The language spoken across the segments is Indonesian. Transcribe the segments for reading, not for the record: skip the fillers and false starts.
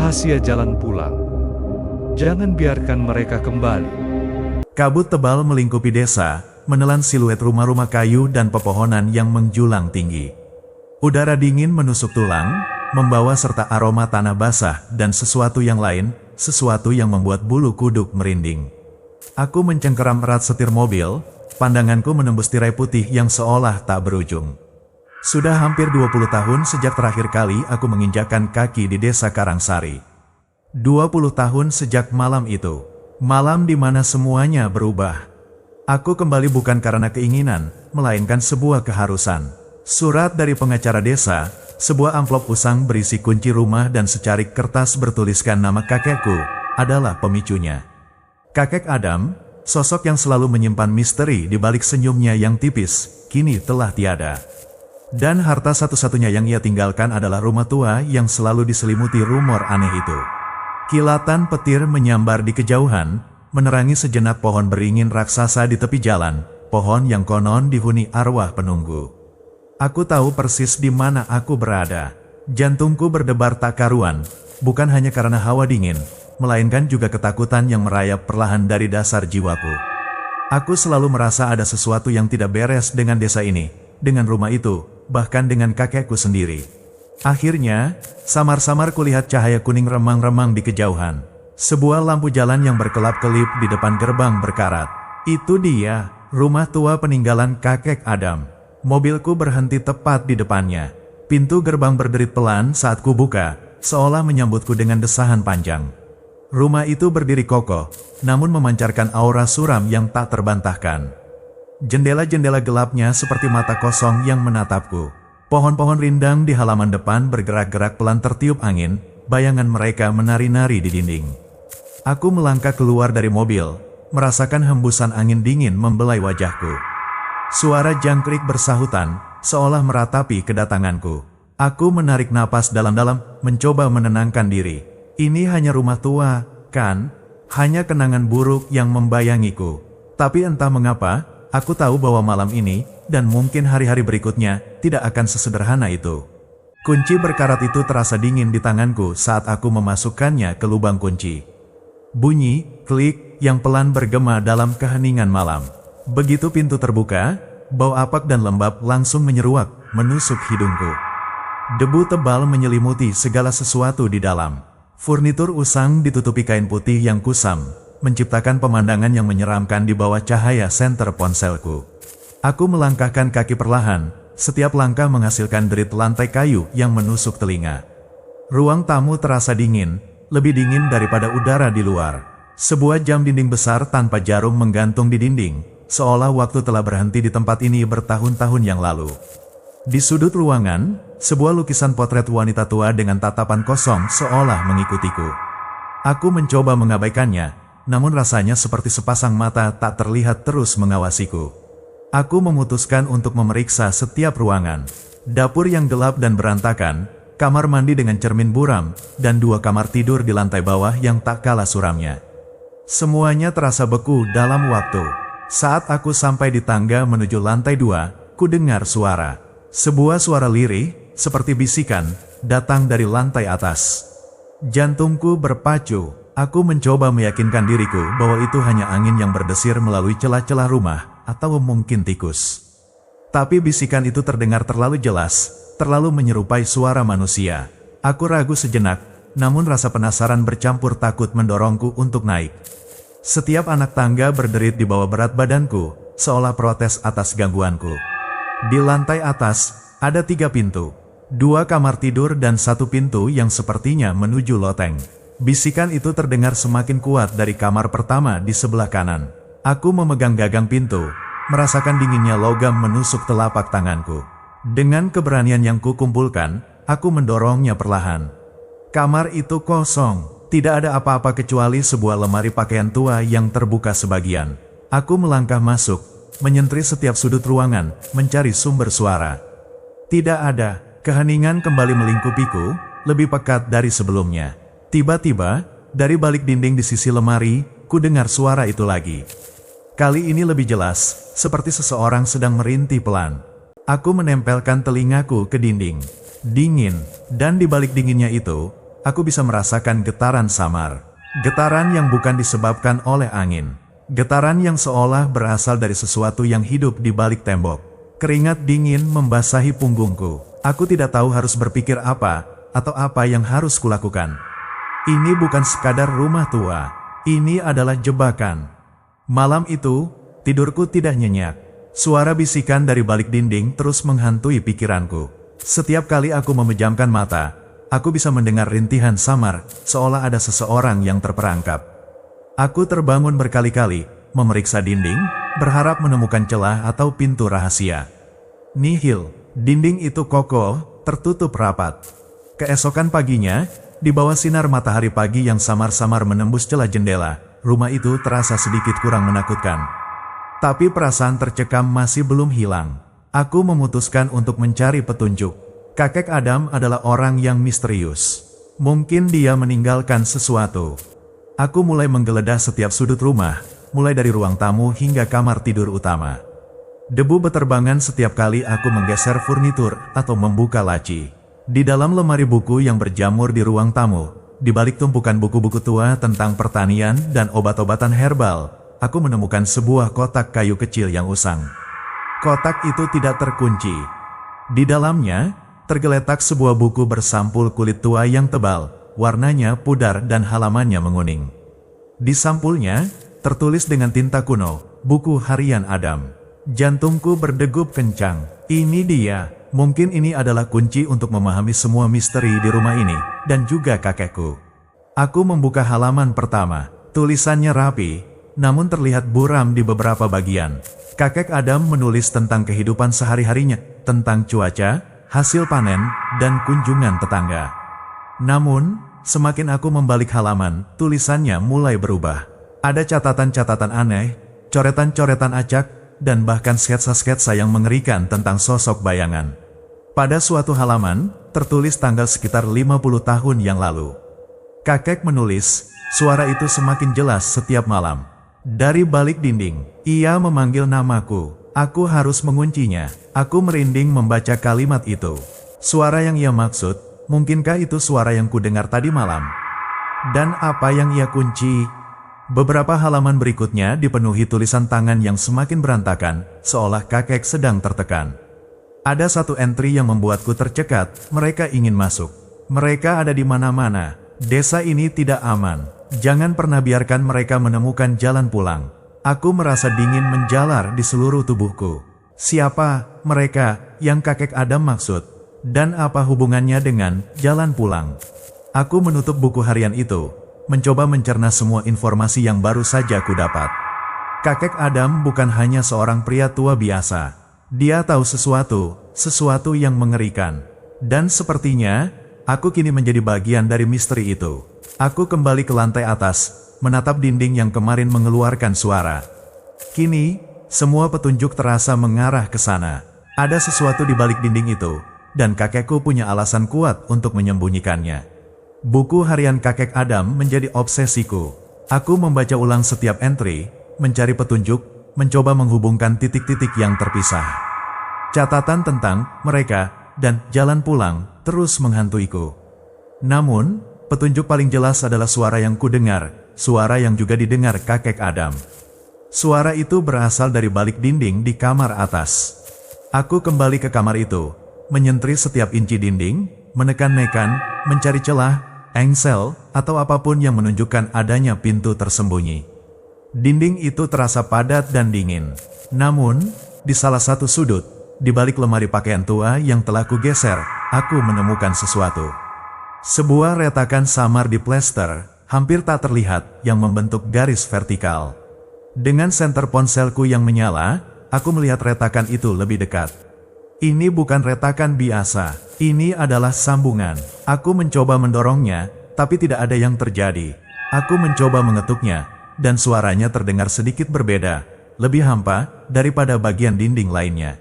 Rahasia jalan pulang. Jangan biarkan mereka kembali. Kabut tebal melingkupi desa, menelan siluet rumah-rumah kayu dan pepohonan yang menjulang tinggi. Udara dingin menusuk tulang, membawa serta aroma tanah basah dan sesuatu yang lain, sesuatu yang membuat bulu kuduk merinding. Aku mencengkeram erat setir mobil, pandanganku menembus tirai putih yang seolah tak berujung. Sudah hampir 20 tahun sejak terakhir kali aku menginjakkan kaki di desa Karangsari. 20 tahun sejak malam itu, malam di mana semuanya berubah. Aku kembali bukan karena keinginan, melainkan sebuah keharusan. Surat dari pengacara desa, sebuah amplop usang berisi kunci rumah dan secarik kertas bertuliskan nama kakekku, adalah pemicunya. Kakek Adam, sosok yang selalu menyimpan misteri di balik senyumnya yang tipis, kini telah tiada. Dan harta satu-satunya yang ia tinggalkan adalah rumah tua yang selalu diselimuti rumor aneh itu. Kilatan petir menyambar di kejauhan, menerangi sejenak pohon beringin raksasa di tepi jalan, pohon yang konon dihuni arwah penunggu. Aku tahu persis di mana aku berada. Jantungku berdebar tak karuan, bukan hanya karena hawa dingin, melainkan juga ketakutan yang merayap perlahan dari dasar jiwaku. Aku selalu merasa ada sesuatu yang tidak beres dengan desa ini, dengan rumah itu, bahkan dengan kakekku sendiri. Akhirnya, samar-samar kulihat cahaya kuning remang-remang di kejauhan. Sebuah lampu jalan yang berkelap-kelip di depan gerbang berkarat. Itu dia, rumah tua peninggalan kakek Adam. Mobilku berhenti tepat di depannya. Pintu gerbang berderit pelan saat ku buka, seolah menyambutku dengan desahan panjang. Rumah itu berdiri kokoh, namun memancarkan aura suram yang tak terbantahkan. Jendela-jendela gelapnya seperti mata kosong yang menatapku. Pohon-pohon rindang di halaman depan bergerak-gerak pelan tertiup angin, bayangan mereka menari-nari di dinding. Aku melangkah keluar dari mobil, merasakan hembusan angin dingin membelai wajahku. Suara jangkrik bersahutan, seolah meratapi kedatanganku. Aku menarik napas dalam-dalam, mencoba menenangkan diri. Ini hanya rumah tua, kan? Hanya kenangan buruk yang membayangiku. Tapi entah mengapa, aku tahu bahwa malam ini, dan mungkin hari-hari berikutnya, tidak akan sesederhana itu. Kunci berkarat itu terasa dingin di tanganku saat aku memasukkannya ke lubang kunci. Bunyi, klik, yang pelan bergema dalam keheningan malam. Begitu pintu terbuka, bau apak dan lembab langsung menyeruak, menusuk hidungku. Debu tebal menyelimuti segala sesuatu di dalam. Furnitur usang ditutupi kain putih yang kusam, menciptakan pemandangan yang menyeramkan di bawah cahaya senter ponselku. Aku melangkahkan kaki perlahan, setiap langkah menghasilkan derit lantai kayu yang menusuk telinga. Ruang tamu terasa dingin, lebih dingin daripada udara di luar. Sebuah jam dinding besar tanpa jarum menggantung di dinding, seolah waktu telah berhenti di tempat ini bertahun-tahun yang lalu. Di sudut ruangan, sebuah lukisan potret wanita tua dengan tatapan kosong seolah mengikutiku. Aku mencoba mengabaikannya, namun rasanya seperti sepasang mata tak terlihat terus mengawasiku. Aku memutuskan untuk memeriksa setiap ruangan. Dapur yang gelap dan berantakan, kamar mandi dengan cermin buram, dan 2 kamar tidur di lantai bawah yang tak kalah suramnya. Semuanya terasa beku dalam waktu. Saat aku sampai di tangga menuju lantai 2, ku dengar suara. Sebuah suara lirih, seperti bisikan, datang dari lantai atas. Jantungku berpacu. Aku mencoba meyakinkan diriku bahwa itu hanya angin yang berdesir melalui celah-celah rumah, atau mungkin tikus. Tapi bisikan itu terdengar terlalu jelas, terlalu menyerupai suara manusia. Aku ragu sejenak, namun rasa penasaran bercampur takut mendorongku untuk naik. Setiap anak tangga berderit di bawah berat badanku, seolah protes atas gangguanku. Di lantai atas, ada 3 pintu. 2 kamar tidur dan 1 pintu yang sepertinya menuju loteng. Bisikan itu terdengar semakin kuat dari kamar pertama di sebelah kanan. Aku memegang gagang pintu, merasakan dinginnya logam menusuk telapak tanganku. Dengan keberanian yang kukumpulkan, aku mendorongnya perlahan. Kamar itu kosong, tidak ada apa-apa kecuali sebuah lemari pakaian tua yang terbuka sebagian. Aku melangkah masuk, menyentri setiap sudut ruangan, mencari sumber suara. Tidak ada, keheningan kembali melingkupiku, lebih pekat dari sebelumnya. Tiba-tiba, dari balik dinding di sisi lemari, ku dengar suara itu lagi. Kali ini lebih jelas, seperti seseorang sedang merintih pelan. Aku menempelkan telingaku ke dinding. Dingin, dan di balik dinginnya itu, aku bisa merasakan getaran samar. Getaran yang bukan disebabkan oleh angin. Getaran yang seolah berasal dari sesuatu yang hidup di balik tembok. Keringat dingin membasahi punggungku. Aku tidak tahu harus berpikir apa, atau apa yang harus kulakukan. Ini bukan sekadar rumah tua. Ini adalah jebakan. Malam itu, tidurku tidak nyenyak. Suara bisikan dari balik dinding terus menghantui pikiranku. Setiap kali aku memejamkan mata, aku bisa mendengar rintihan samar, seolah ada seseorang yang terperangkap. Aku terbangun berkali-kali, memeriksa dinding, berharap menemukan celah atau pintu rahasia. Nihil, dinding itu kokoh, tertutup rapat. Keesokan paginya, di bawah sinar matahari pagi yang samar-samar menembus celah jendela, rumah itu terasa sedikit kurang menakutkan. Tapi perasaan tercekam masih belum hilang. Aku memutuskan untuk mencari petunjuk. Kakek Adam adalah orang yang misterius. Mungkin dia meninggalkan sesuatu. Aku mulai menggeledah setiap sudut rumah, mulai dari ruang tamu hingga kamar tidur utama. Debu beterbangan setiap kali aku menggeser furnitur atau membuka laci. Di dalam lemari buku yang berjamur di ruang tamu, di balik tumpukan buku-buku tua tentang pertanian dan obat-obatan herbal, aku menemukan sebuah kotak kayu kecil yang usang. Kotak itu tidak terkunci. Di dalamnya, tergeletak sebuah buku bersampul kulit tua yang tebal, warnanya pudar dan halamannya menguning. Di sampulnya, tertulis dengan tinta kuno, buku harian Adam. Jantungku berdegup kencang. Ini dia. Mungkin ini adalah kunci untuk memahami semua misteri di rumah ini, dan juga kakekku. Aku membuka halaman pertama. Tulisannya rapi, namun terlihat buram di beberapa bagian. Kakek Adam menulis tentang kehidupan sehari-harinya, tentang cuaca, hasil panen, dan kunjungan tetangga. Namun, semakin aku membalik halaman, tulisannya mulai berubah. Ada catatan-catatan aneh, coretan-coretan acak, dan bahkan sketsa-sketsa yang mengerikan tentang sosok bayangan. Pada suatu halaman, tertulis tanggal sekitar 50 tahun yang lalu. Kakek menulis, suara itu semakin jelas setiap malam. Dari balik dinding, ia memanggil namaku. Aku harus menguncinya. Aku merinding membaca kalimat itu. Suara yang ia maksud, mungkinkah itu suara yang kudengar tadi malam? Dan apa yang ia kunci? Beberapa halaman berikutnya dipenuhi tulisan tangan yang semakin berantakan, seolah kakek sedang tertekan. Ada satu entry yang membuatku tercekat, mereka ingin masuk. Mereka ada di mana-mana. Desa ini tidak aman. Jangan pernah biarkan mereka menemukan jalan pulang. Aku merasa dingin menjalar di seluruh tubuhku. Siapa mereka yang kakek Adam maksud? Dan apa hubungannya dengan jalan pulang? Aku menutup buku harian itu, mencoba mencerna semua informasi yang baru saja ku dapat. Kakek Adam bukan hanya seorang pria tua biasa. Dia tahu sesuatu yang mengerikan. Dan sepertinya, aku kini menjadi bagian dari misteri itu. Aku kembali ke lantai atas, menatap dinding yang kemarin mengeluarkan suara. Kini, semua petunjuk terasa mengarah ke sana. Ada sesuatu di balik dinding itu, dan kakekku punya alasan kuat untuk menyembunyikannya. Buku harian kakek Adam menjadi obsesiku. Aku membaca ulang setiap entry, mencari petunjuk, mencoba menghubungkan titik-titik yang terpisah. Catatan tentang mereka dan jalan pulang terus menghantuiku. Namun, petunjuk paling jelas adalah suara yang kudengar, suara yang juga didengar kakek Adam. Suara itu berasal dari balik dinding di kamar atas. Aku kembali ke kamar itu, menyentri setiap inci dinding, menekan-nekan, mencari celah, engsel, atau apapun yang menunjukkan adanya pintu tersembunyi. Dinding itu terasa padat dan dingin. Namun, di salah satu sudut, di balik lemari pakaian tua yang telah kugeser, aku menemukan sesuatu. Sebuah retakan samar di plester, hampir tak terlihat, yang membentuk garis vertikal. Dengan senter ponselku yang menyala, aku melihat retakan itu lebih dekat. Ini bukan retakan biasa, ini adalah sambungan. Aku mencoba mendorongnya, tapi tidak ada yang terjadi. Aku mencoba mengetuknya, dan suaranya terdengar sedikit berbeda, lebih hampa daripada bagian dinding lainnya.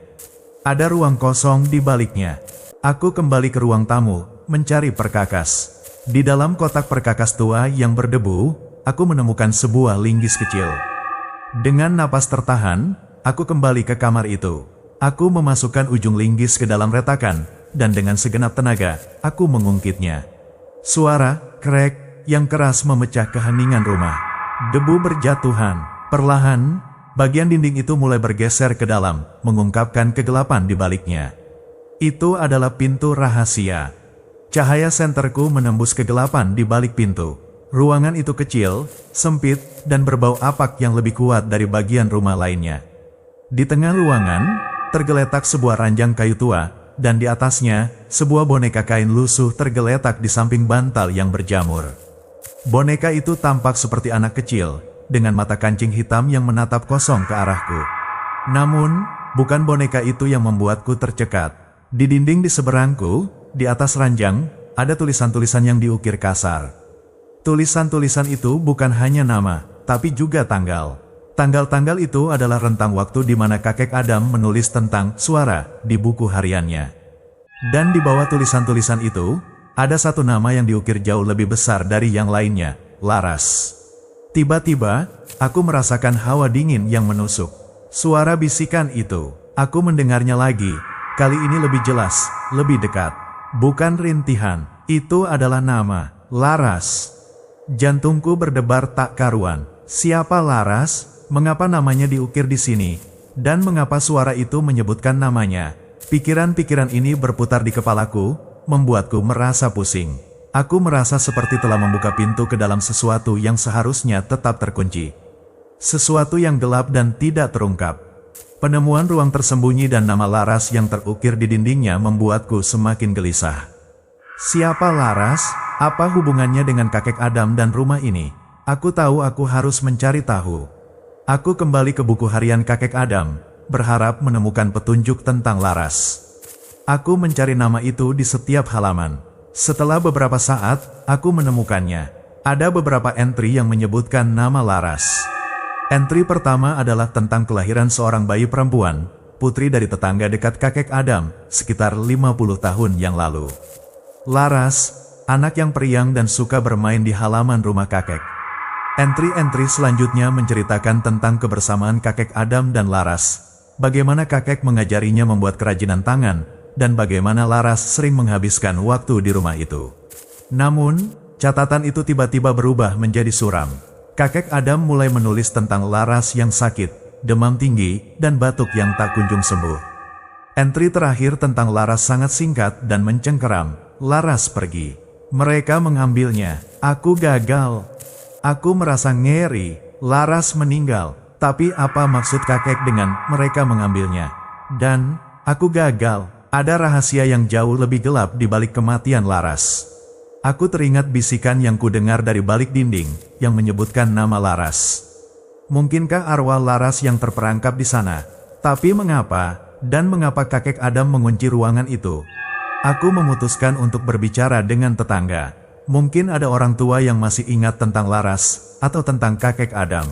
Ada ruang kosong di baliknya. Aku kembali ke ruang tamu, mencari perkakas. Di dalam kotak perkakas tua yang berdebu, aku menemukan sebuah linggis kecil. Dengan napas tertahan, aku kembali ke kamar itu. Aku memasukkan ujung linggis ke dalam retakan, dan dengan segenap tenaga, aku mengungkitnya. Suara krek yang keras memecah keheningan rumah. Debu berjatuhan. Perlahan, bagian dinding itu mulai bergeser ke dalam, mengungkapkan kegelapan di baliknya. Itu adalah pintu rahasia. Cahaya senterku menembus kegelapan di balik pintu. Ruangan itu kecil, sempit, dan berbau apak yang lebih kuat dari bagian rumah lainnya. Di tengah ruangan, tergeletak sebuah ranjang kayu tua, dan di atasnya, sebuah boneka kain lusuh tergeletak di samping bantal yang berjamur. Boneka itu tampak seperti anak kecil, dengan mata kancing hitam yang menatap kosong ke arahku. Namun, bukan boneka itu yang membuatku tercekat. Di dinding di seberangku, di atas ranjang, ada tulisan-tulisan yang diukir kasar. Tulisan-tulisan itu bukan hanya nama, tapi juga tanggal. Tanggal-tanggal itu adalah rentang waktu di mana kakek Adam menulis tentang suara di buku hariannya. Dan di bawah tulisan-tulisan itu, ada satu nama yang diukir jauh lebih besar dari yang lainnya, Laras. Tiba-tiba, aku merasakan hawa dingin yang menusuk. Suara bisikan itu, aku mendengarnya lagi, kali ini lebih jelas, lebih dekat. Bukan rintihan, itu adalah nama, Laras. Jantungku berdebar tak karuan. Siapa Laras? Mengapa namanya diukir di sini? Dan mengapa suara itu menyebutkan namanya? Pikiran-pikiran ini berputar di kepalaku, membuatku merasa pusing. Aku merasa seperti telah membuka pintu ke dalam sesuatu yang seharusnya tetap terkunci. Sesuatu yang gelap dan tidak terungkap. Penemuan ruang tersembunyi dan nama Laras yang terukir di dindingnya membuatku semakin gelisah. Siapa Laras? Apa hubungannya dengan kakek Adam dan rumah ini? Aku tahu aku harus mencari tahu. Aku kembali ke buku harian kakek Adam, berharap menemukan petunjuk tentang Laras. Aku mencari nama itu di setiap halaman. Setelah beberapa saat, aku menemukannya. Ada beberapa entry yang menyebutkan nama Laras. Entry pertama adalah tentang kelahiran seorang bayi perempuan, putri dari tetangga dekat kakek Adam, sekitar 50 tahun yang lalu. Laras, anak yang periang dan suka bermain di halaman rumah kakek. Entry-entry selanjutnya menceritakan tentang kebersamaan kakek Adam dan Laras, bagaimana kakek mengajarinya membuat kerajinan tangan, dan bagaimana Laras sering menghabiskan waktu di rumah itu. Namun, catatan itu tiba-tiba berubah menjadi suram. Kakek Adam mulai menulis tentang Laras yang sakit, demam tinggi, dan batuk yang tak kunjung sembuh. Entry terakhir tentang Laras sangat singkat dan mencengkeram. Laras pergi. Mereka mengambilnya. Aku gagal. Aku merasa ngeri. Laras meninggal. Tapi apa maksud kakek dengan mereka mengambilnya? Dan aku gagal. Ada rahasia yang jauh lebih gelap di balik kematian Laras. Aku teringat bisikan yang kudengar dari balik dinding yang menyebutkan nama Laras. Mungkinkah arwah Laras yang terperangkap di sana? Tapi mengapa? Dan mengapa kakek Adam mengunci ruangan itu? Aku memutuskan untuk berbicara dengan tetangga. Mungkin ada orang tua yang masih ingat tentang Laras, atau tentang kakek Adam.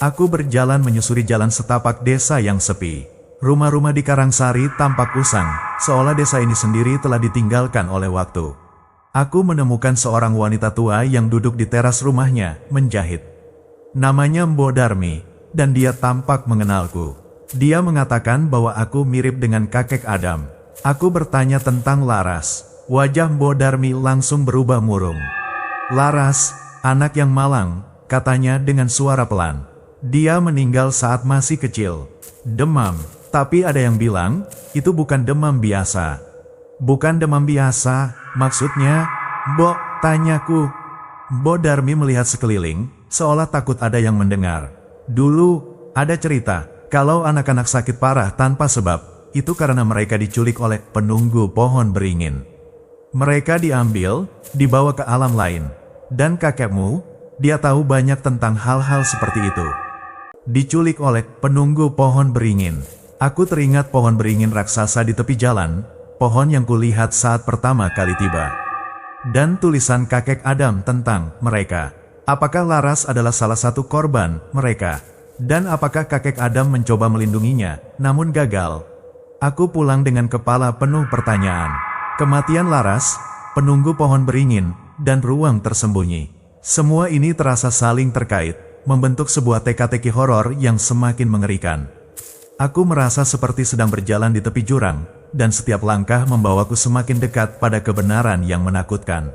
Aku berjalan menyusuri jalan setapak desa yang sepi. Rumah-rumah di Karangsari tampak usang, seolah desa ini sendiri telah ditinggalkan oleh waktu. Aku menemukan seorang wanita tua yang duduk di teras rumahnya, menjahit. Namanya Mbok Darmi, dan dia tampak mengenalku. Dia mengatakan bahwa aku mirip dengan kakek Adam. Aku bertanya tentang Laras. Wajah Mbok Darmi langsung berubah murung. Laras, anak yang malang, katanya dengan suara pelan. Dia meninggal saat masih kecil. Demam, tapi ada yang bilang, itu bukan demam biasa. Bukan demam biasa, maksudnya, Mbok, tanyaku. Mbok Darmi melihat sekeliling, seolah takut ada yang mendengar. Dulu, ada cerita, kalau anak-anak sakit parah tanpa sebab, itu karena mereka diculik oleh penunggu pohon beringin. Mereka diambil, dibawa ke alam lain. Dan kakekmu, dia tahu banyak tentang hal-hal seperti itu. Diculik oleh penunggu pohon beringin. Aku teringat pohon beringin raksasa di tepi jalan, pohon yang kulihat saat pertama kali tiba. Dan tulisan kakek Adam tentang mereka. Apakah Laras adalah salah satu korban mereka? Dan apakah kakek Adam mencoba melindunginya, namun gagal? Aku pulang dengan kepala penuh pertanyaan. Kematian Laras, penunggu pohon beringin, dan ruang tersembunyi. Semua ini terasa saling terkait, membentuk sebuah teka-teki horor yang semakin mengerikan. Aku merasa seperti sedang berjalan di tepi jurang, dan setiap langkah membawaku semakin dekat pada kebenaran yang menakutkan.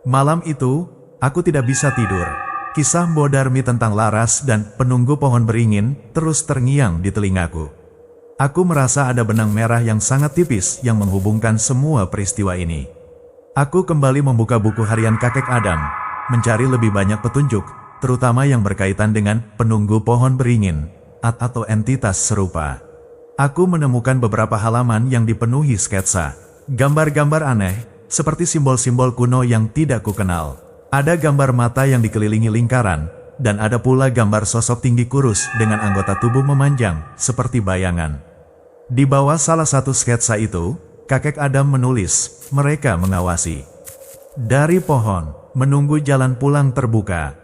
Malam itu, aku tidak bisa tidur. Kisah Mbo Darmi tentang Laras dan penunggu pohon beringin terus terngiang di telingaku. Aku merasa ada benang merah yang sangat tipis yang menghubungkan semua peristiwa ini. Aku kembali membuka buku harian kakek Adam, mencari lebih banyak petunjuk, terutama yang berkaitan dengan penunggu pohon beringin, atau entitas serupa. Aku menemukan beberapa halaman yang dipenuhi sketsa, gambar-gambar aneh, seperti simbol-simbol kuno yang tidak kukenal. Ada gambar mata yang dikelilingi lingkaran, dan ada pula gambar sosok tinggi kurus dengan anggota tubuh memanjang, seperti bayangan. Di bawah salah satu sketsa itu, kakek Adam menulis, mereka mengawasi. Dari pohon, menunggu jalan pulang terbuka.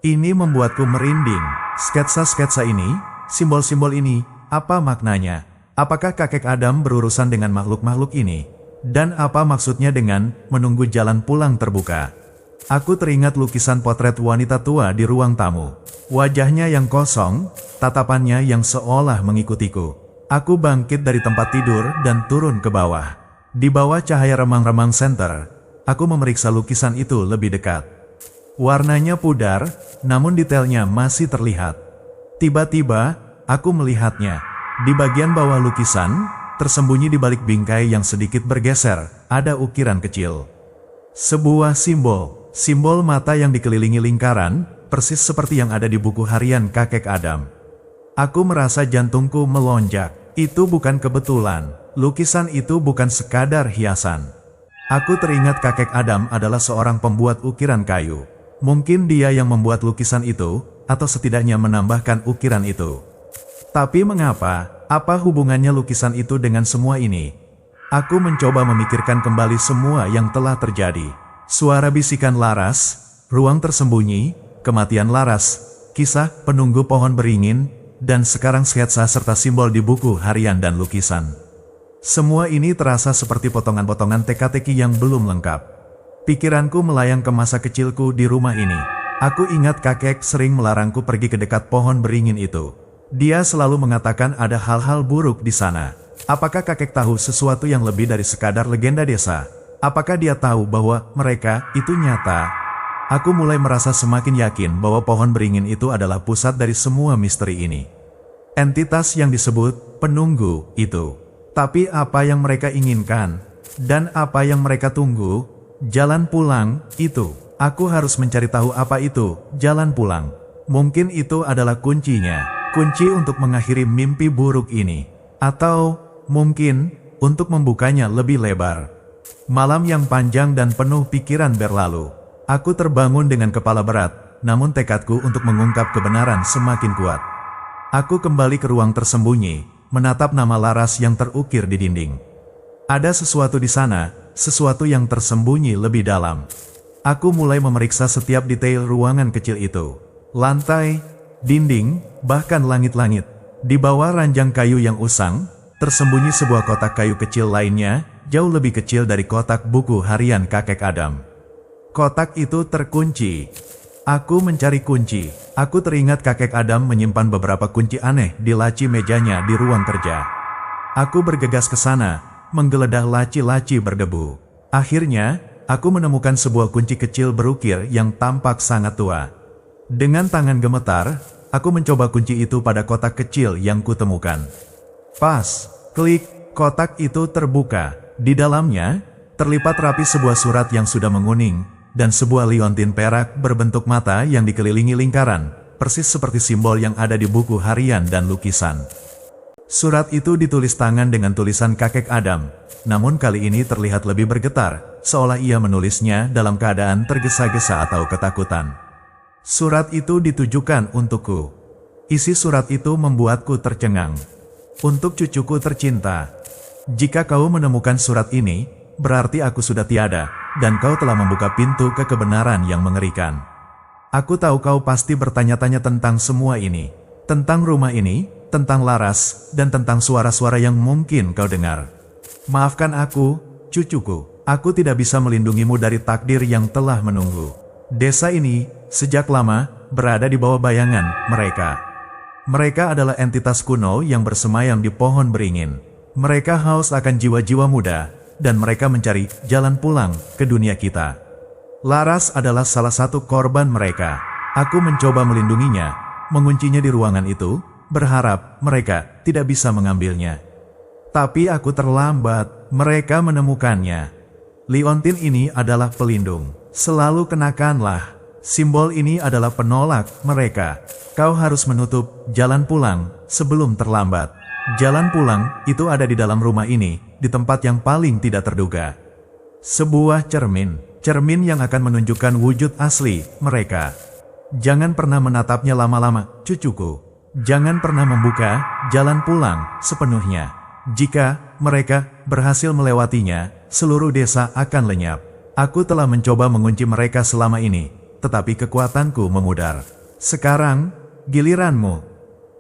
Ini membuatku merinding. Sketsa-sketsa ini, simbol-simbol ini, apa maknanya? Apakah kakek Adam berurusan dengan makhluk-makhluk ini? Dan apa maksudnya dengan menunggu jalan pulang terbuka? Aku teringat lukisan potret wanita tua di ruang tamu. Wajahnya yang kosong, tatapannya yang seolah mengikutiku. Aku bangkit dari tempat tidur dan turun ke bawah. Di bawah cahaya remang-remang senter, aku memeriksa lukisan itu lebih dekat. Warnanya pudar, namun detailnya masih terlihat. Tiba-tiba, aku melihatnya. Di bagian bawah lukisan, tersembunyi di balik bingkai yang sedikit bergeser, ada ukiran kecil. Sebuah simbol mata yang dikelilingi lingkaran, persis seperti yang ada di buku harian kakek Adam. Aku merasa jantungku melonjak. Itu bukan kebetulan. Lukisan itu bukan sekadar hiasan. Aku teringat kakek Adam adalah seorang pembuat ukiran kayu. Mungkin dia yang membuat lukisan itu, atau setidaknya menambahkan ukiran itu. Tapi mengapa? Apa hubungannya lukisan itu dengan semua ini? Aku mencoba memikirkan kembali semua yang telah terjadi. Suara bisikan Laras, ruang tersembunyi, kematian Laras, kisah penunggu pohon beringin, dan sekarang sketsa serta simbol di buku harian dan lukisan. Semua ini terasa seperti potongan-potongan teka-teki yang belum lengkap. Pikiranku melayang ke masa kecilku di rumah ini. Aku ingat kakek sering melarangku pergi ke dekat pohon beringin itu. Dia selalu mengatakan ada hal-hal buruk di sana. Apakah kakek tahu sesuatu yang lebih dari sekadar legenda desa? Apakah dia tahu bahwa mereka itu nyata? Aku mulai merasa semakin yakin bahwa pohon beringin itu adalah pusat dari semua misteri ini. Entitas yang disebut penunggu itu. Tapi apa yang mereka inginkan? Dan apa yang mereka tunggu? Jalan pulang itu. Aku harus mencari tahu apa itu jalan pulang. Mungkin itu adalah kuncinya. Kunci untuk mengakhiri mimpi buruk ini. Atau mungkin untuk membukanya lebih lebar. Malam yang panjang dan penuh pikiran berlalu. Aku terbangun dengan kepala berat, namun tekadku untuk mengungkap kebenaran semakin kuat. Aku kembali ke ruang tersembunyi, menatap nama Laras yang terukir di dinding. Ada sesuatu di sana, sesuatu yang tersembunyi lebih dalam. Aku mulai memeriksa setiap detail ruangan kecil itu. Lantai, dinding, bahkan langit-langit. Di bawah ranjang kayu yang usang, tersembunyi sebuah kotak kayu kecil lainnya, jauh lebih kecil dari kotak buku harian kakek Adam. Kotak itu terkunci. Aku mencari kunci. Aku teringat kakek Adam menyimpan beberapa kunci aneh di laci mejanya di ruang kerja. Aku bergegas ke sana, menggeledah laci-laci berdebu. Akhirnya, aku menemukan sebuah kunci kecil berukir yang tampak sangat tua. Dengan tangan gemetar, aku mencoba kunci itu pada kotak kecil yang kutemukan. Pas, klik, kotak itu terbuka. Di dalamnya, terlipat rapi sebuah surat yang sudah menguning, dan sebuah liontin perak berbentuk mata yang dikelilingi lingkaran, persis seperti simbol yang ada di buku harian dan lukisan. Surat itu ditulis tangan dengan tulisan kakek Adam, namun kali ini terlihat lebih bergetar, seolah ia menulisnya dalam keadaan tergesa-gesa atau ketakutan. Surat itu ditujukan untukku. Isi surat itu membuatku tercengang. Untuk cucuku tercinta. Jika kau menemukan surat ini, berarti aku sudah tiada, dan kau telah membuka pintu ke kebenaran yang mengerikan. Aku tahu kau pasti bertanya-tanya tentang semua ini. Tentang rumah ini, tentang Laras, dan tentang suara-suara yang mungkin kau dengar. Maafkan aku, cucuku. Aku tidak bisa melindungimu dari takdir yang telah menunggu. Desa ini, sejak lama, berada di bawah bayangan mereka. Mereka adalah entitas kuno yang bersemayam di pohon beringin. Mereka haus akan jiwa-jiwa muda, dan mereka mencari jalan pulang ke dunia kita. Laras adalah salah satu korban mereka. Aku mencoba melindunginya, menguncinya di ruangan itu, berharap mereka tidak bisa mengambilnya. Tapi aku terlambat, mereka menemukannya. Liontin ini adalah pelindung. Selalu kenakanlah. Simbol ini adalah penolak mereka. Kau harus menutup jalan pulang sebelum terlambat. Jalan pulang itu ada di dalam rumah ini, di tempat yang paling tidak terduga. Sebuah cermin yang akan menunjukkan wujud asli mereka. Jangan pernah menatapnya lama-lama, cucuku. Jangan pernah membuka jalan pulang sepenuhnya. Jika mereka berhasil melewatinya, seluruh desa akan lenyap. Aku telah mencoba mengunci mereka selama ini, tetapi kekuatanku memudar. Sekarang, giliranmu.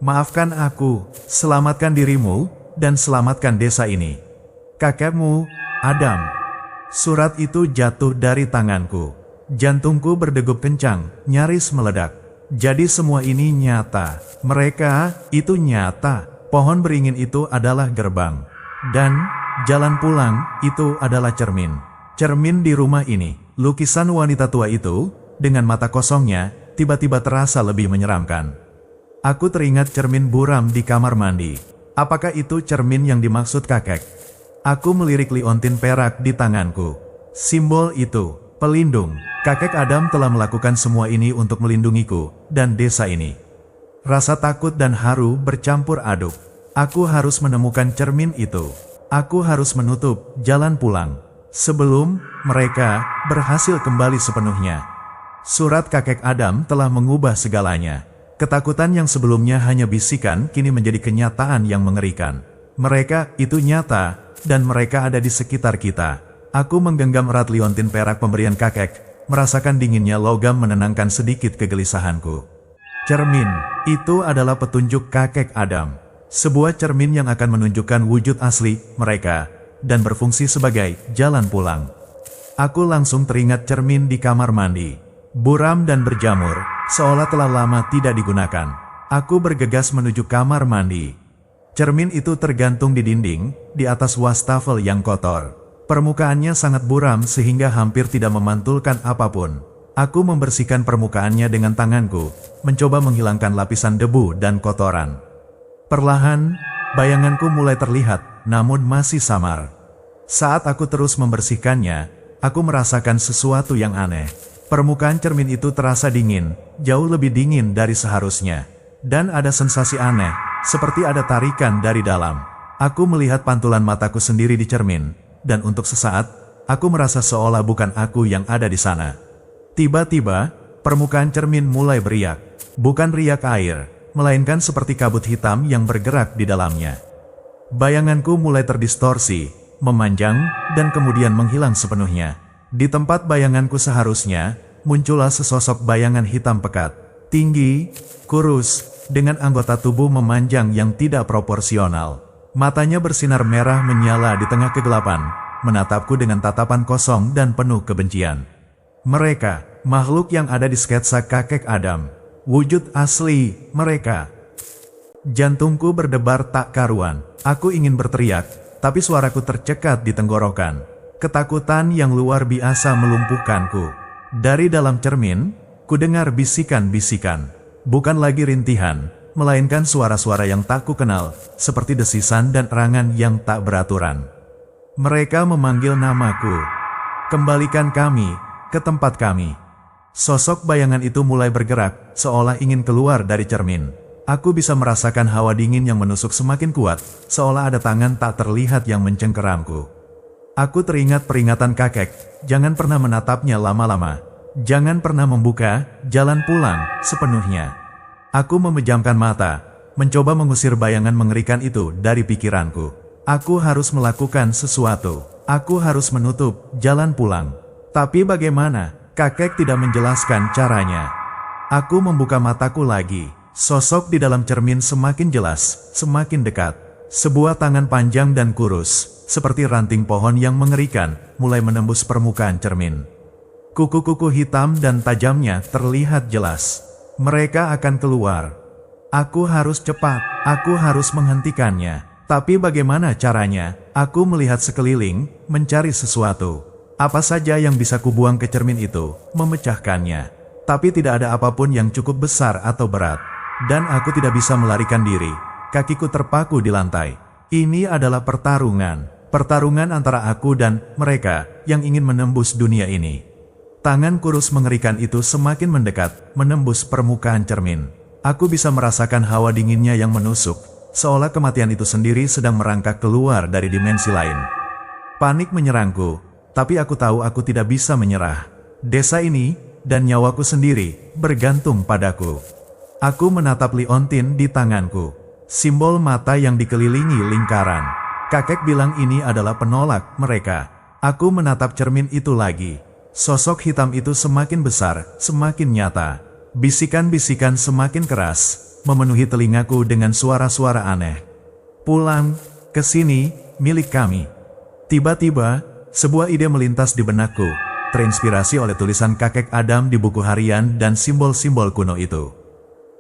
Maafkan aku, selamatkan dirimu, dan selamatkan desa ini. Kakekmu, Adam. Surat itu jatuh dari tanganku. Jantungku berdegup kencang, nyaris meledak. Jadi semua ini nyata. Mereka, itu nyata. Pohon beringin itu adalah gerbang. Dan, jalan pulang, itu adalah cermin. Cermin di rumah ini. Lukisan wanita tua itu, dengan mata kosongnya, tiba-tiba terasa lebih menyeramkan. Aku teringat cermin buram di kamar mandi. Apakah itu cermin yang dimaksud kakek? Aku melirik liontin perak di tanganku. Simbol itu, pelindung. Kakek Adam telah melakukan semua ini untuk melindungiku dan desa ini. Rasa takut dan haru bercampur aduk. Aku harus menemukan cermin itu. Aku harus menutup jalan pulang sebelum mereka berhasil kembali sepenuhnya. Surat kakek Adam telah mengubah segalanya. Ketakutan yang sebelumnya hanya bisikan kini menjadi kenyataan yang mengerikan. Mereka itu nyata. Dan mereka ada di sekitar kita. Aku menggenggam erat liontin perak pemberian kakek, merasakan dinginnya logam menenangkan sedikit kegelisahanku. Cermin, itu adalah petunjuk kakek Adam. Sebuah cermin yang akan menunjukkan wujud asli mereka, dan berfungsi sebagai jalan pulang. Aku langsung teringat cermin di kamar mandi. Buram dan berjamur, seolah telah lama tidak digunakan. Aku bergegas menuju kamar mandi. Cermin itu tergantung di dinding, di atas wastafel yang kotor. Permukaannya sangat buram sehingga hampir tidak memantulkan apapun. Aku membersihkan permukaannya dengan tanganku, mencoba menghilangkan lapisan debu dan kotoran. Perlahan, bayanganku mulai terlihat, namun masih samar. Saat aku terus membersihkannya, aku merasakan sesuatu yang aneh. Permukaan cermin itu terasa dingin, jauh lebih dingin dari seharusnya. Dan ada sensasi aneh, seperti ada tarikan dari dalam. Aku melihat pantulan mataku sendiri di cermin, dan untuk sesaat, aku merasa seolah bukan aku yang ada di sana. Tiba-tiba, permukaan cermin mulai beriak. Bukan riak air, melainkan seperti kabut hitam yang bergerak di dalamnya. Bayanganku mulai terdistorsi, memanjang, dan kemudian menghilang sepenuhnya. Di tempat bayanganku seharusnya, muncullah sesosok bayangan hitam pekat. Tinggi, kurus, dengan anggota tubuh memanjang yang tidak proporsional. Matanya bersinar merah menyala di tengah kegelapan, menatapku dengan tatapan kosong dan penuh kebencian. Mereka, makhluk yang ada di sketsa kakek Adam. Wujud asli mereka. Jantungku berdebar tak karuan. Aku ingin berteriak, tapi suaraku tercekat di tenggorokan. Ketakutan yang luar biasa melumpuhkanku. Dari dalam cermin, ku dengar bisikan-bisikan. Bukan lagi rintihan, melainkan suara-suara yang tak kukenal, seperti desisan dan erangan yang tak beraturan. Mereka memanggil namaku. Kembalikan kami ke tempat kami. Sosok bayangan itu mulai bergerak, seolah ingin keluar dari cermin. Aku bisa merasakan hawa dingin yang menusuk semakin kuat, seolah ada tangan tak terlihat yang mencengkeramku. Aku teringat peringatan kakek, jangan pernah menatapnya lama-lama. Jangan pernah membuka jalan pulang sepenuhnya. Aku memejamkan mata, mencoba mengusir bayangan mengerikan itu dari pikiranku. Aku harus melakukan sesuatu. Aku harus menutup jalan pulang. Tapi bagaimana? Kakek tidak menjelaskan caranya. Aku membuka mataku lagi. Sosok di dalam cermin semakin jelas, semakin dekat. Sebuah tangan panjang dan kurus, seperti ranting pohon yang mengerikan, mulai menembus permukaan cermin. Kuku-kuku hitam dan tajamnya terlihat jelas. Mereka akan keluar. Aku harus cepat. Aku harus menghentikannya. Tapi bagaimana caranya? Aku melihat sekeliling, mencari sesuatu. Apa saja yang bisa kubuang ke cermin itu, memecahkannya. Tapi tidak ada apapun yang cukup besar atau berat. Dan aku tidak bisa melarikan diri. Kakiku terpaku di lantai. Ini adalah pertarungan. Pertarungan antara aku dan mereka yang ingin menembus dunia ini. Tangan kurus mengerikan itu semakin mendekat, menembus permukaan cermin. Aku bisa merasakan hawa dinginnya yang menusuk, seolah kematian itu sendiri sedang merangkak keluar dari dimensi lain. Panik menyerangku, tapi aku tahu aku tidak bisa menyerah. Desa ini, dan nyawaku sendiri, bergantung padaku. Aku menatap liontin di tanganku, simbol mata yang dikelilingi lingkaran. Kakek bilang ini adalah penolak mereka. Aku menatap cermin itu lagi. Sosok hitam itu semakin besar, semakin nyata. Bisikan-bisikan semakin keras, memenuhi telingaku dengan suara-suara aneh. Pulang, ke sini, milik kami. Tiba-tiba, sebuah ide melintas di benakku, terinspirasi oleh tulisan kakek Adam di buku harian dan simbol-simbol kuno itu.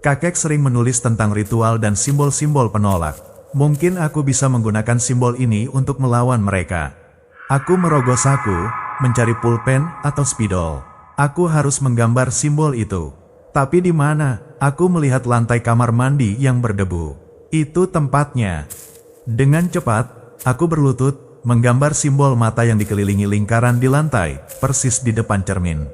Kakek sering menulis tentang ritual dan simbol-simbol penolak. Mungkin aku bisa menggunakan simbol ini untuk melawan mereka. Aku merogoh saku, mencari pulpen atau spidol. Aku harus menggambar simbol itu. Tapi di mana? Aku melihat lantai kamar mandi yang berdebu. Itu tempatnya. Dengan cepat, aku berlutut, menggambar simbol mata yang dikelilingi lingkaran di lantai, persis di depan cermin.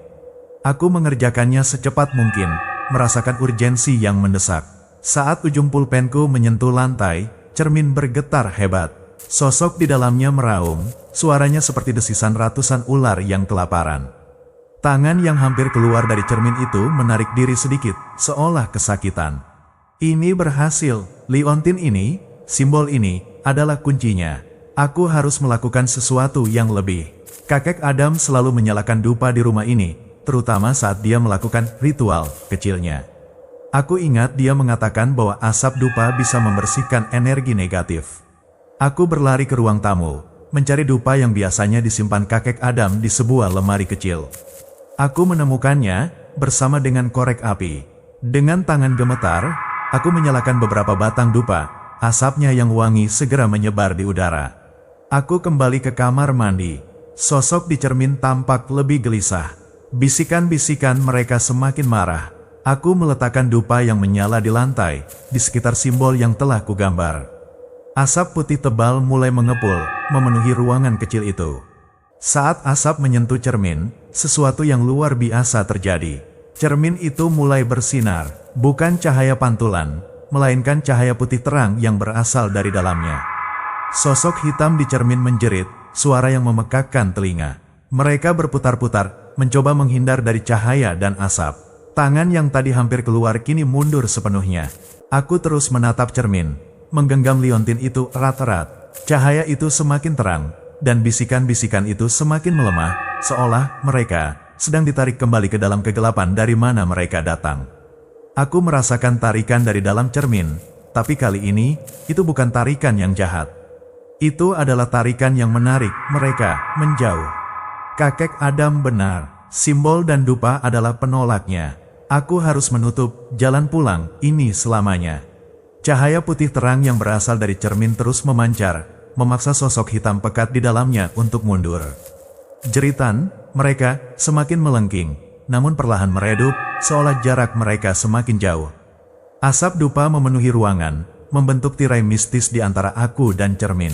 Aku mengerjakannya secepat mungkin, merasakan urgensi yang mendesak. Saat ujung pulpenku menyentuh lantai, cermin bergetar hebat. Sosok di dalamnya meraung, suaranya seperti desisan ratusan ular yang kelaparan. Tangan yang hampir keluar dari cermin itu menarik diri sedikit, seolah kesakitan. Ini berhasil. Liontin ini, simbol ini, adalah kuncinya. Aku harus melakukan sesuatu yang lebih. Kakek Adam selalu menyalakan dupa di rumah ini, terutama saat dia melakukan ritual kecilnya. Aku ingat dia mengatakan bahwa asap dupa bisa membersihkan energi negatif. Aku berlari ke ruang tamu, mencari dupa yang biasanya disimpan kakek Adam di sebuah lemari kecil. Aku menemukannya, bersama dengan korek api. Dengan tangan gemetar, aku menyalakan beberapa batang dupa, asapnya yang wangi segera menyebar di udara. Aku kembali ke kamar mandi. Sosok di cermin tampak lebih gelisah. Bisikan-bisikan mereka semakin marah. Aku meletakkan dupa yang menyala di lantai, di sekitar simbol yang telah kugambar. Asap putih tebal mulai mengepul, memenuhi ruangan kecil itu. Saat asap menyentuh cermin, sesuatu yang luar biasa terjadi. Cermin itu mulai bersinar, bukan cahaya pantulan, melainkan cahaya putih terang yang berasal dari dalamnya. Sosok hitam di cermin menjerit, suara yang memekakkan telinga. Mereka berputar-putar, mencoba menghindar dari cahaya dan asap. Tangan yang tadi hampir keluar kini mundur sepenuhnya. Aku terus menatap cermin, menggenggam liontin itu erat-erat. Cahaya itu semakin terang, dan bisikan-bisikan itu semakin melemah, seolah mereka sedang ditarik kembali ke dalam kegelapan dari mana mereka datang. Aku merasakan tarikan dari dalam cermin, tapi kali ini, itu bukan tarikan yang jahat. Itu adalah tarikan yang menarik mereka menjauh. Kakek Adam benar, simbol dan dupa adalah penolaknya. Aku harus menutup jalan pulang ini selamanya. Cahaya putih terang yang berasal dari cermin terus memancar, memaksa sosok hitam pekat di dalamnya untuk mundur. Jeritan mereka semakin melengking, namun perlahan meredup, seolah jarak mereka semakin jauh. Asap dupa memenuhi ruangan, membentuk tirai mistis di antara aku dan cermin.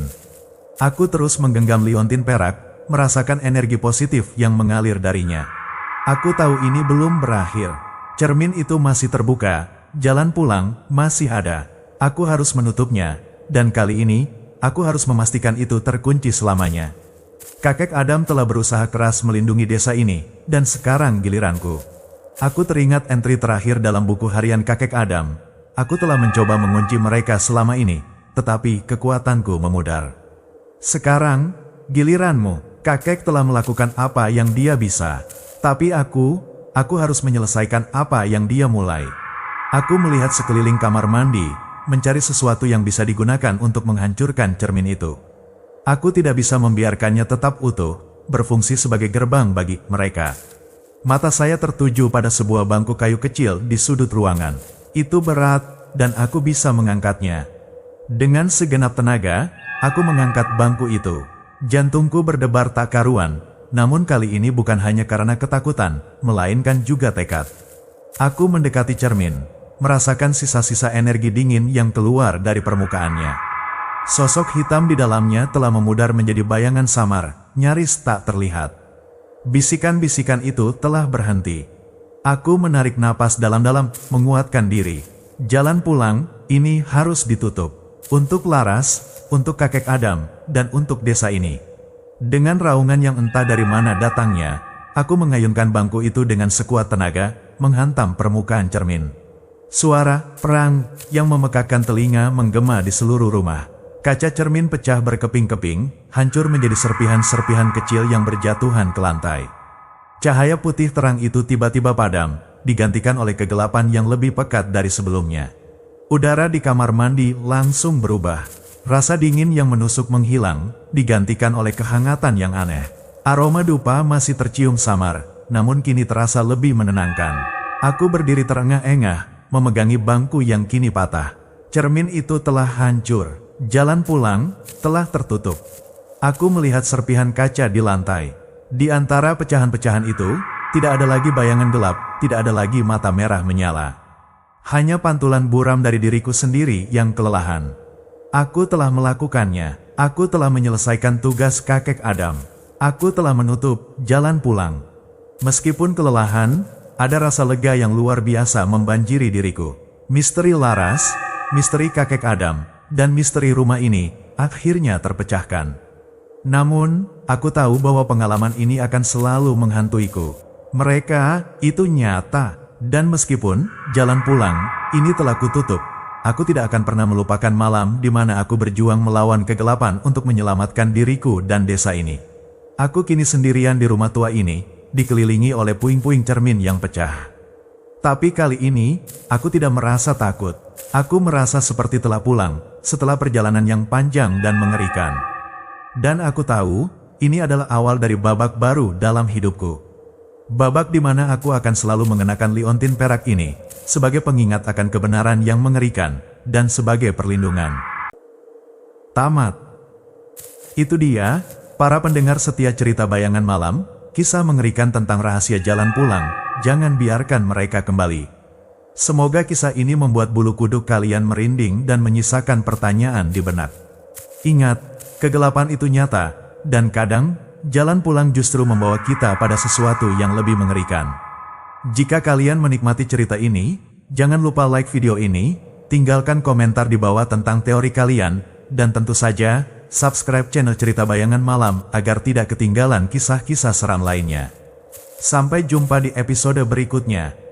Aku terus menggenggam liontin perak, merasakan energi positif yang mengalir darinya. Aku tahu ini belum berakhir. Cermin itu masih terbuka, jalan pulang masih ada. Aku harus menutupnya, dan kali ini, aku harus memastikan itu terkunci selamanya. Kakek Adam telah berusaha keras melindungi desa ini, dan sekarang giliranku. Aku teringat entry terakhir dalam buku harian kakek Adam. Aku telah mencoba mengunci mereka selama ini, tetapi kekuatanku memudar. Sekarang, giliranmu. Kakek telah melakukan apa yang dia bisa. Tapi aku harus menyelesaikan apa yang dia mulai. Aku melihat sekeliling kamar mandi, mencari sesuatu yang bisa digunakan untuk menghancurkan cermin itu. Aku tidak bisa membiarkannya tetap utuh, berfungsi sebagai gerbang bagi mereka. Mata saya tertuju pada sebuah bangku kayu kecil di sudut ruangan. Itu berat, dan aku bisa mengangkatnya. Dengan segenap tenaga, aku mengangkat bangku itu. Jantungku berdebar tak karuan, namun kali ini bukan hanya karena ketakutan, melainkan juga tekad. Aku mendekati cermin, merasakan sisa-sisa energi dingin yang keluar dari permukaannya. Sosok hitam di dalamnya telah memudar menjadi bayangan samar, nyaris tak terlihat. Bisikan-bisikan itu telah berhenti. Aku menarik napas dalam-dalam, menguatkan diri. Jalan pulang, ini harus ditutup. Untuk Laras, untuk kakek Adam, dan untuk desa ini. Dengan raungan yang entah dari mana datangnya, aku mengayunkan bangku itu dengan sekuat tenaga, menghantam permukaan cermin. Suara perang yang memekakkan telinga menggema di seluruh rumah. Kaca cermin pecah berkeping-keping, hancur menjadi serpihan-serpihan kecil yang berjatuhan ke lantai. Cahaya putih terang itu tiba-tiba padam, digantikan oleh kegelapan yang lebih pekat dari sebelumnya. Udara di kamar mandi langsung berubah. Rasa dingin yang menusuk menghilang, digantikan oleh kehangatan yang aneh. Aroma dupa masih tercium samar, namun kini terasa lebih menenangkan. Aku berdiri terengah-engah, memegangi bangku yang kini patah. Cermin itu telah hancur, jalan pulang telah tertutup. Aku melihat serpihan kaca di lantai. Di antara pecahan-pecahan itu, tidak ada lagi bayangan gelap, tidak ada lagi mata merah menyala. Hanya pantulan buram dari diriku sendiri yang kelelahan. Aku telah melakukannya, aku telah menyelesaikan tugas kakek Adam. Aku telah menutup jalan pulang. Meskipun kelelahan, ada rasa lega yang luar biasa membanjiri diriku. Misteri Laras, misteri kakek Adam, dan misteri rumah ini akhirnya terpecahkan. Namun, aku tahu bahwa pengalaman ini akan selalu menghantuiku. Mereka itu nyata, dan meskipun jalan pulang ini telah kututup, aku tidak akan pernah melupakan malam di mana aku berjuang melawan kegelapan untuk menyelamatkan diriku dan desa ini. Aku kini sendirian di rumah tua ini, dikelilingi oleh puing-puing cermin yang pecah. Tapi kali ini, aku tidak merasa takut. Aku merasa seperti telah pulang, setelah perjalanan yang panjang dan mengerikan. Dan aku tahu, ini adalah awal dari babak baru dalam hidupku. Babak di mana aku akan selalu mengenakan liontin perak ini, sebagai pengingat akan kebenaran yang mengerikan, dan sebagai perlindungan. Tamat. Itu dia, para pendengar setia cerita bayangan malam, kisah mengerikan tentang rahasia jalan pulang, jangan biarkan mereka kembali. Semoga kisah ini membuat bulu kuduk kalian merinding dan menyisakan pertanyaan di benak. Ingat, kegelapan itu nyata, dan kadang, jalan pulang justru membawa kita pada sesuatu yang lebih mengerikan. Jika kalian menikmati cerita ini, jangan lupa like video ini, tinggalkan komentar di bawah tentang teori kalian, dan tentu saja, subscribe channel Cerita Bayangan Malam agar tidak ketinggalan kisah-kisah seram lainnya. Sampai jumpa di episode berikutnya.